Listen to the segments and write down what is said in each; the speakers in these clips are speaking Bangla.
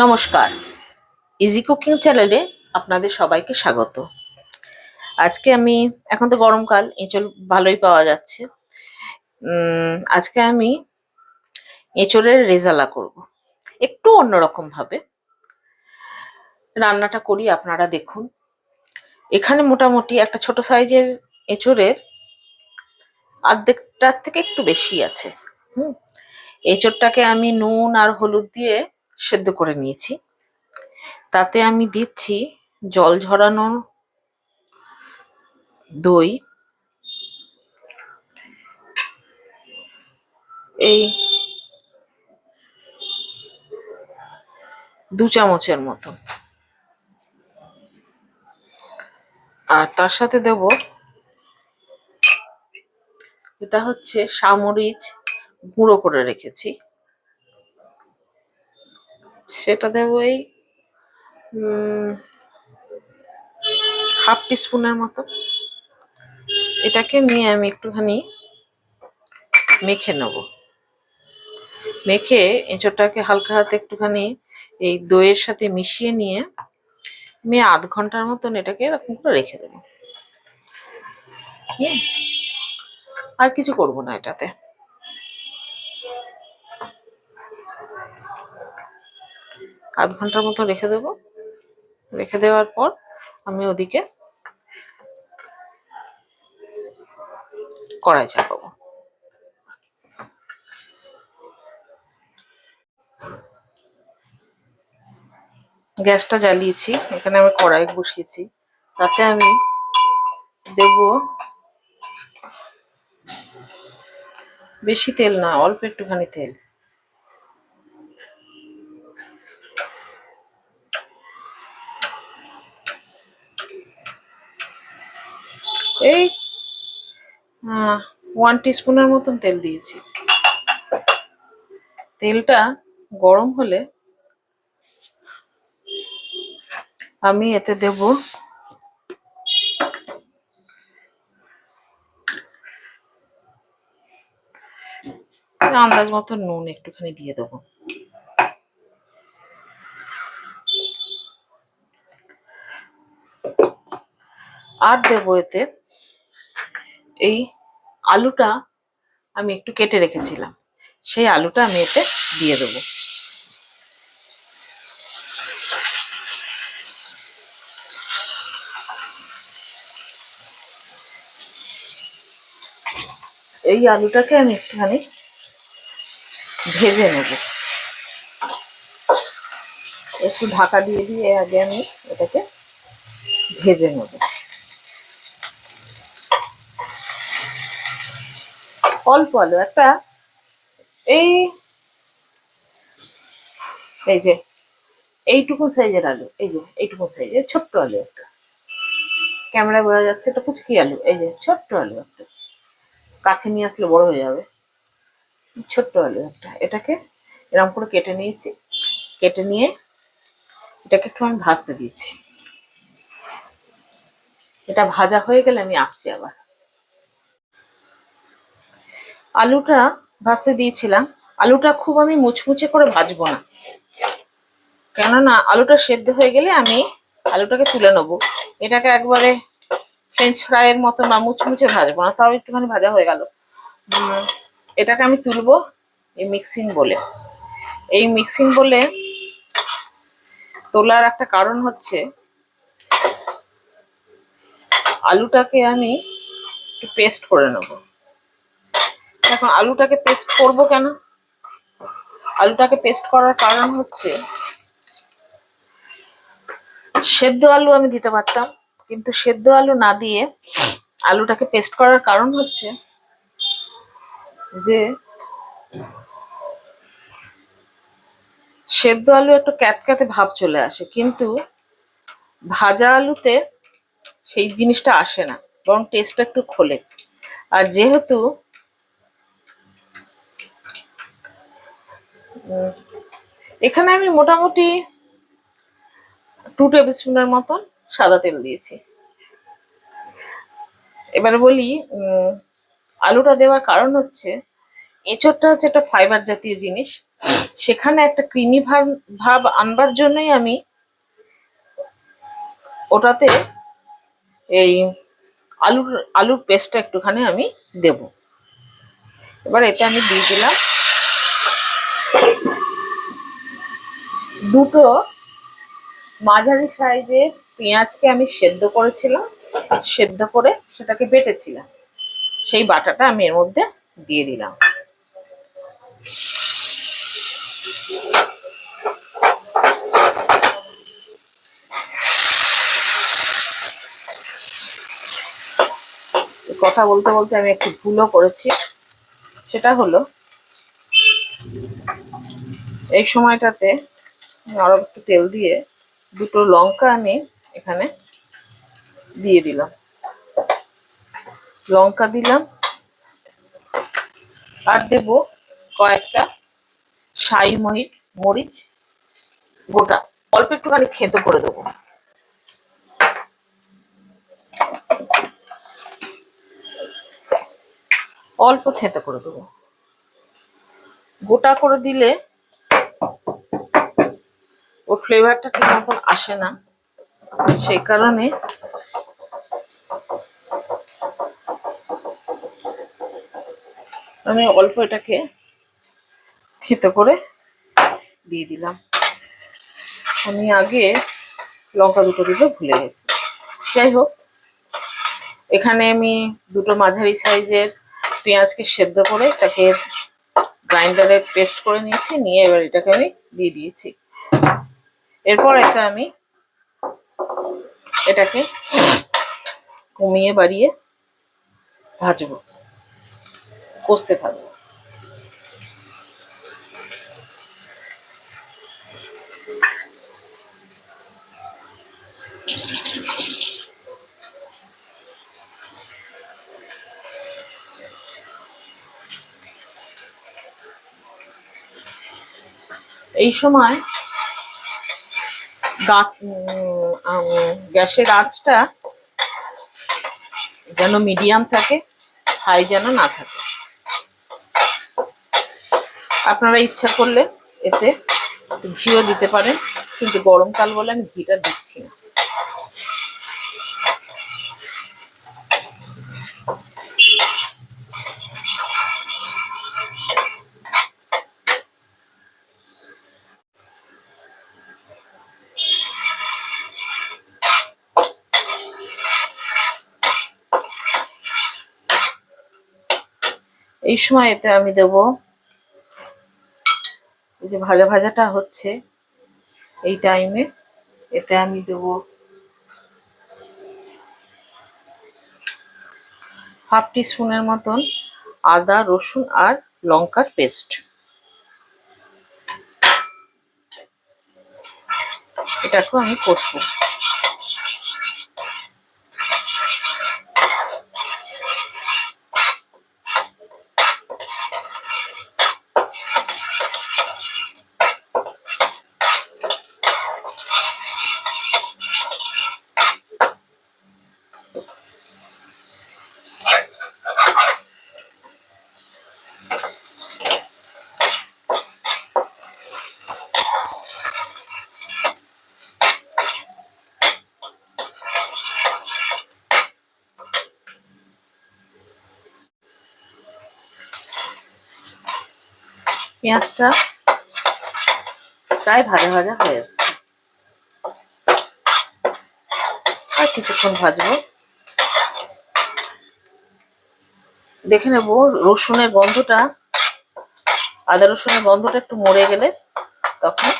নমস্কার, ইজি কুকিং চ্যানেলে আপনাদের সবাইকে স্বাগত। আজকে আমি এখন তো গরমকাল, এঁচড় ভালোই পাওয়া যাচ্ছে। আজকে আমি এঁচড়ের রেজালা করব, একটু অন্যরকম ভাবে রান্নাটা করি, আপনারা দেখুন। এখানে মোটামুটি একটা ছোট সাইজের এঁচড়ের অর্ধেকটার থেকে একটু বেশি আছে। এঁচড়টাকে আমি নুন আর হলুদ দিয়ে সেদ্ধ করে নিয়েছি। তাতে আমি দিচ্ছি জল ঝরানো দই, এই 2 চামচের মতো, আর তার সাথে দেব এটা হচ্ছে সামরিচ গুঁড়ো করে রেখেছি, সেটা দেব এই হাফ টিস্পুনের মতো। এটাকে নিয়ে আমি একটুখানি মেখে নেব। মেখে এঁচড়টাকে হালকা হাতে একটুখানি এই দইয়ের সাথে মিশিয়ে নিয়ে আমি আধ ঘন্টার মতন এটাকে এরকম করে রেখে দেবো। আর কিছু করব না এটাতে। আধ ঘন্টার মতো রেখে দেবো। রেখে দেওয়ার পর আমি ওদিকে কড়াই চাপাবো। গ্যাসটা জ্বালিয়েছি, এখানে আমি কড়াই বসিয়েছি। তাতে আমি দেব বেশি তেল না, অল্প একটুখানি তেল। এই 1 টিস্পুনের মতন তেল দিয়েছি। তেলটা গরম হলে আমি এতে দেব আন্দাজ মতো নুন, একটুখানি দিয়ে দেবো। আর দেবো এতে এই আলুটা আমি একটু কেটে রেখেছিলাম, সেই আলুটা আমি এতে দিয়ে দেবো। এই আলুটাকে আমি একটুখানি ভেজে নেব। একটু ঢাকা দিয়ে দিয়ে আগে আমি এটাকে ভেজে নেব। অল্প আলু, একটা এই এই যে এইটুকু সাইজের আলু, এই যে এইটুকু সাইজের ছোট্ট আলু একটা, ক্যামেরায় বোঝা যাচ্ছে এটা কুচকি আলু। এই যে ছোট্ট আলু একটা, কাছে নিয়ে আসলে বড় হয়ে যাবে। ছোট্ট আলু একটা, এটাকে এরকম করে কেটে নিয়েছি। কেটে নিয়ে এটাকে একটু আমি ভাজতে দিয়েছি। এটা ভাজা হয়ে গেলে আমি আসছি আবার। আলুটা ভাজতে দিয়েছিলাম। আলুটা খুব আমি মুচমুচে করে ভাজবো না, কেননা আলুটা সেদ্ধ হয়ে গেলে আমি আলুটাকে তুলে নেবো। এটাকে একবারে ফ্রেঞ্চ ফ্রাইয়ের মতো না মুচমুচে ভাজবো না, তাও একটুখানি ভাজা হয়ে গেল। এটাকে আমি তুলবো এই মিক্সিং বলে। এই মিক্সিং বলে তোলার একটা কারণ হচ্ছে, আলুটাকে আমি একটু পেস্ট করে নেব। এখন আলুটাকে পেস্ট করব কেন? আলুটাকে পেস্ট করার কারণ হচ্ছে, সেদ্ধ আলু আমি দিতে পারতাম, কিন্তু সেদ্ধ আলু না দিয়ে আলুটাকে পেস্ট করার কারণ হচ্ছে যে সেদ্ধ আলু একটু ক্যাতক্যাতে ভাব চলে আসে, কিন্তু ভাজা আলুতে সেই জিনিসটা আসে না, বরং টেস্টটা একটু খোলে। আর যেহেতু এখানে আমি মোটামুটি 2 টেবিল স্পুনের মতন সাদা তেল দিয়েছি। এবারে বলি, আলুটা দেওয়ার কারণ হচ্ছে এঁচড়টা হচ্ছে একটা ফাইবার জাতীয় জিনিস। সেখানে একটা ক্রিমি ভাব আনবার জন্যই আমি ওটাতে এই আলুর পেস্টটা একটুখানি আমি দেব। এবার এতে আমি দিয়ে দিলাম দুটো মাঝারি সাইজের পেঁয়াজকে আমি সেদ্ধ করেছিলাম, সেদ্ধ করে সেটাকে বেটেছিলাম, সেই বাটাটা আমি এর মধ্যে দিয়ে দিলাম। কথা বলতে বলতে আমি একটু ভুলও করেছি, সেটা হলো এই সময়টাতে আরো একটু তেল দিয়ে দুটো লঙ্কা আমি এখানে দিয়ে দিলাম, লঙ্কা দিলাম, আর দেব কয়েকটা শাহি মরিচ গোটা, অল্প একটুখানি থেতো করে দেবো। অল্প থেতো করে দেবো, গোটা করে দিলে ওর ফ্লেভারটা ঠিক মতন আসে না, সেই কারণে আমি অল্প এটাকে থেতো করে দিয়ে দিলাম। আমি আগে লঙ্কা দুটো দিতে ভুলে গেছি। যাই হোক, এখানে আমি দুটো মাঝারি সাইজের পেঁয়াজকে সেদ্ধ করে তাকে গ্রাইন্ডারে পেস্ট করে নিয়েছি, নিয়ে এবার এটাকে আমি দিয়ে দিয়েছি। এরপর আমি এটাকে কমিয়ে বাড়িয়ে ভাজবো, কষতে থাকবো। এই সময় গ্যাসের আঁচটা যেন মিডিয়াম থাকে, হাই যেন না থাকে। আপনারা ইচ্ছা করলে এতে ঘিও দিতে পারেন, কিন্তু গরমকাল বলে আমি ঘিটা দিচ্ছি না। এই সময় এতে আমি দেব, এই যে ভাজা ভাজাটা হচ্ছে এই টাইমে এতে আমি দেব হাফ টিস্পুনের মতন আদা রসুন আর লঙ্কার পেস্ট। এটাকেও আমি কষবো। পেঁয়াজটা প্রায় ভাজা ভাজা হয়ে যাচ্ছে, আর কিছুক্ষণ ভাজবো। দেখে নেবো রসুনের গন্ধটা, আদা রসুনের গন্ধটা একটু মরে গেলে তখন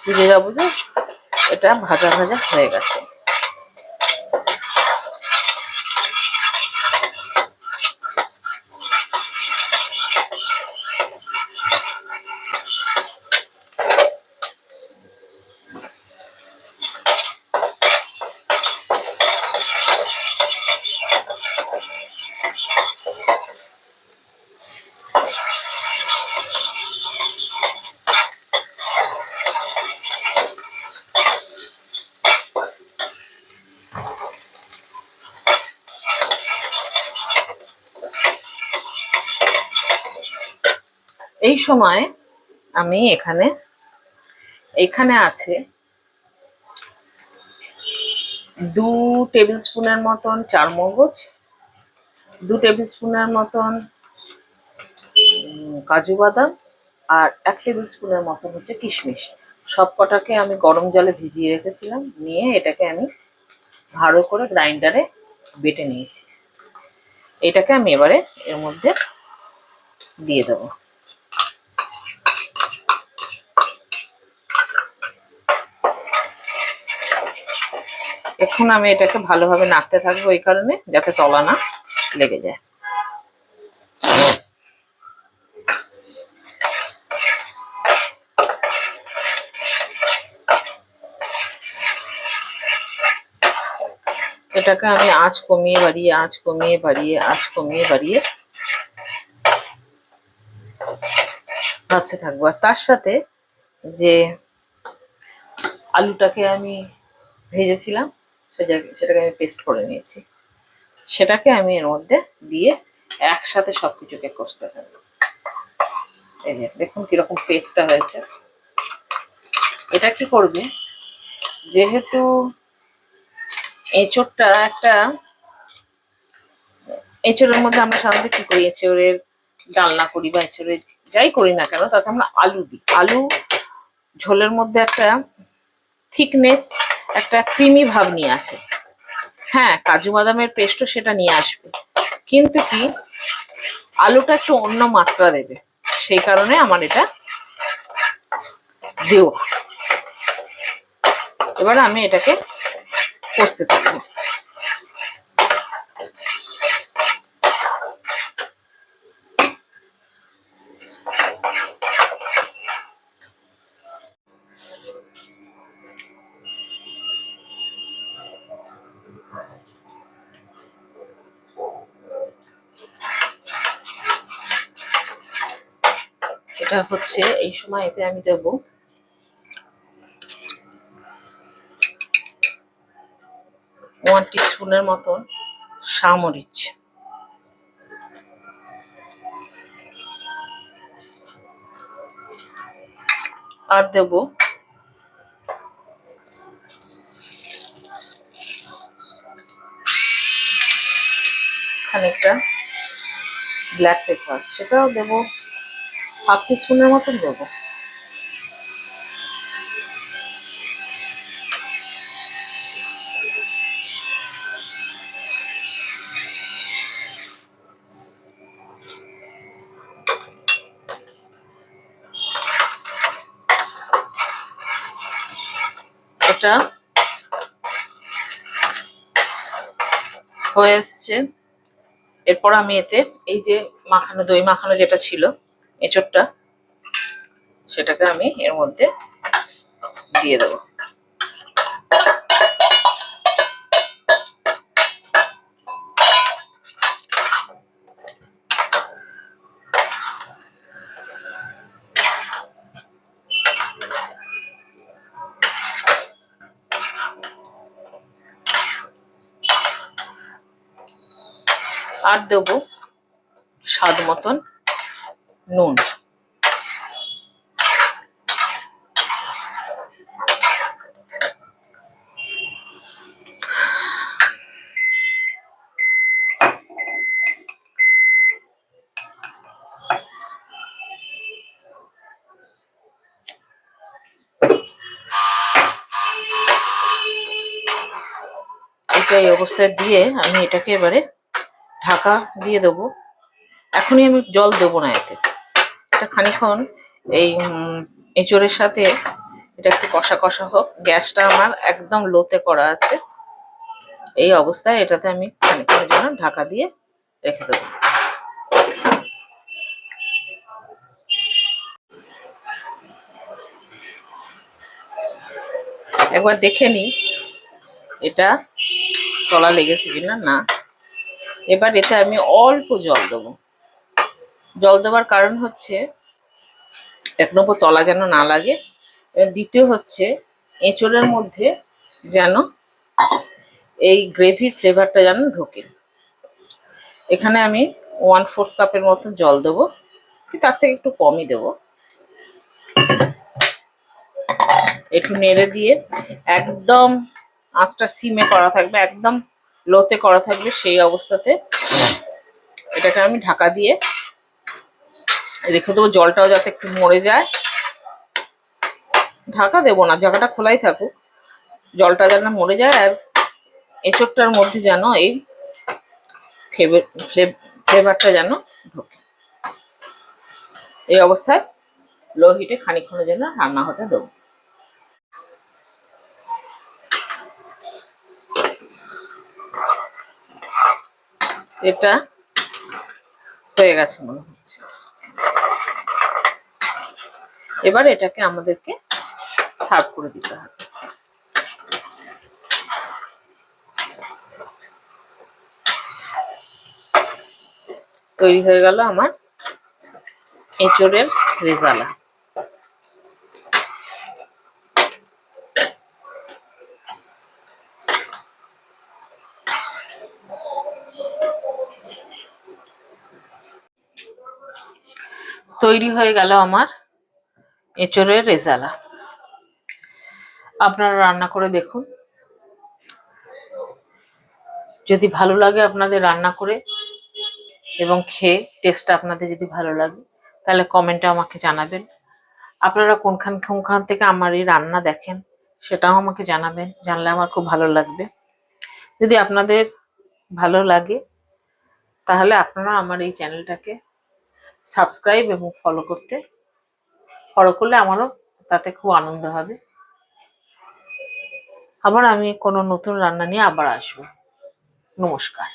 বুঝে যাবো যে এটা ভাজা ভাজা হয়ে গেছে। এই সময় আমি এখানে আছে 2 টেবিল স্পুনের মতন চারমগজ, 2 টেবিল স্পুনের মতন কাজু বাদাম, আর 1 টেবিল স্পুনের মতন হচ্ছে কিশমিশ। সব কটাকে আমি গরম জলে ভিজিয়ে রেখেছিলাম, নিয়ে এটাকে আমি ভালো করে গ্রাইন্ডারে বেটে নিয়েছি। এটাকে আমি এবারে এর মধ্যে দিয়ে দেবো। এখন আমি এটাকে ভালোভাবে নাড়তে থাকবো, এই কারণে যাতে তলা না লেগে যায়। এটাকে আমি আঁচ কমিয়ে বাড়িয়ে ভাজতে থাকবো। আর তার সাথে যে আলুটাকে আমি ভেজেছিলাম সেটাকে আমি পেস্ট করে নিয়েছি, সেটাকে আমি এর মধ্যে দিয়ে একসাথে সবকিছুকে কষতে থাকবো। এই যে দেখুন কিরকম পেস্টটা হয়েছে। এটা কি করবে, যেহেতু এঁচোড়ের মধ্যে আমরা সাধারণত কি করি, এঁচোড়ের ডালনা করি বা এঁচোড়ের যাই করি না কেন, তাতে আমরা আলু দিই। আলু ঝোলের মধ্যে একটা থিকনেস, একটা ক্রিমি ভাব নিয়ে আসে। হ্যাঁ, কাজু বাদামের পেস্টও সেটা নিয়ে আসবে, কিন্তু কি আলুটা একটু অন্য মাত্রা দেবে, সেই কারণে আমার এটা দেওয়া। এবার আমি এটাকে কষতে থাকবো। এটা হচ্ছে, এই সময় এতে আমি দেব 1 টিস্পুনের মতন সামরিচ, আর দেব খানিকটা ব্ল্যাক পেপার, সেটাও দেব 1/2 টিস্পুনের মতন দেবো। এটা হয়ে এসছে। এরপর আমি এতে এই যে দই মাখানো যেটা ছিল এঁচোড়টা, সেটাকে আমি এর মধ্যে দিয়ে দেবো। আর দেবো স্বাদ মতন নুন। এটা এই অবস্থায় দিয়ে আমি এটাকে এবারে ঢাকা দিয়ে দেবো। এখনই আমি জল দেবো না এতে, এটা খানিকক্ষণ এই এঁচোড়ের সাথে এটা একটু কষা কষা হোক। গ্যাসটা আমার একদম লোতে করা আছে। এই অবস্থায় এটাতে আমি খানিকক্ষণের জন্য ঢাকা দিয়ে রেখে দেবো। একবার দেখে নিই এটা তলা লেগেছে কিনা। না, এবার এতে আমি অল্প জল দেবো। জল দেওয়ার কারণ হচ্ছে, এক নম্বর তলা যেন না লাগে, দ্বিতীয় হচ্ছে এঁচোড়ের মধ্যে যেন এই গ্রেভির ফ্লেভারটা যেন ঢোকে। এখানে আমি 1/4 কাপের মতো জল দেবো। তার থেকে একটু কমই দেবো। একটু নেড়ে দিয়ে একদম আঁচটা সিমে করা থাকবে, একদম লোতে করা থাকবে। সেই অবস্থাতে এটাকে আমি ঢাকা দিয়ে রেখে দেবো, জলটাও যাতে একটু মরে যায়। ঢাকা দেবো না, জায়গাটা খোলাই থাকুক, জলটা যেন মরে যায়। আর এঁচোড়টার মধ্যে যেন এই ফ্লেভারটা যেন ঢোকে। এই অবস্থায় লো হিটে খানিকক্ষণের জন্য রান্না হতে দেবো। এটা হয়ে গেছে মনে হচ্ছে। এবার এটাকে আমাদেরকে সার্ভ করে দিতে হবে। তৈরি হয়ে গেল আমার এঁচোড়ের রেজালা। তৈরি হয়ে গেল আমার এঁচোড়ের রেজালা। আপনারা রান্না করে দেখুন, যদি ভালো লাগে আপনাদের রান্না করে এবং খেয়ে টেস্টটা আপনাদের যদি ভালো লাগে তাহলে কমেন্টে আমাকে জানাবেন। আপনারা কোনখান থেকে আমার এই রান্না দেখেন সেটাও আমাকে জানাবেন, জানলে আমার খুব ভালো লাগবে। যদি আপনাদের ভালো লাগে তাহলে আপনারা আমার এই চ্যানেলটাকে সাবস্ক্রাইব এবং ফলো করলে আমারও তাতে খুব আনন্দ হবে। আবার আমি কোনো নতুন রান্না নিয়ে আবার আসবো। নমস্কার।